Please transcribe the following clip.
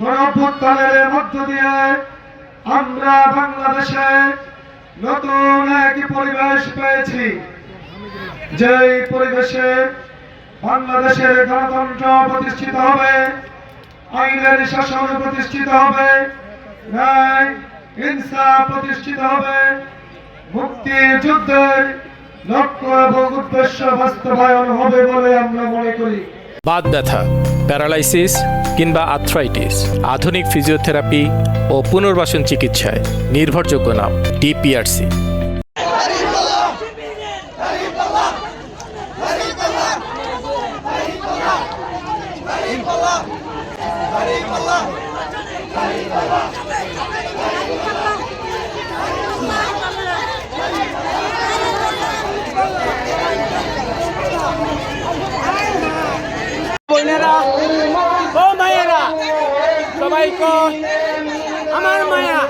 গণঅভ্যুত্থানের মধ্য দিয়ে আমরা বাংলাদেশে নতুন এক পরিবেশ পেয়েছি, যেই পরিবেশে বাংলাদেশের গণতন্ত্র প্রতিষ্ঠিত হবে, আইনের শাসন প্রতিষ্ঠিত হবে, ন্যায় ইনসাফ প্রতিষ্ঠিত হবে, মুক্তিযুদ্ধের লক্ষ্য এবং উদ্দেশ্য বাস্তবায়ন হবে বলে আমরা মনে করি। বাত ব্যথা, প্যারালাইসিস কিংবা আর্থ্রাইটিস, আধুনিক ফিজিওথেরাপি ও পুনর্বাসন চিকিৎসায় নির্ভরযোগ্য নাম ডিপিআরসি। ও মায়েরা, সবাইকে আমার মায়া।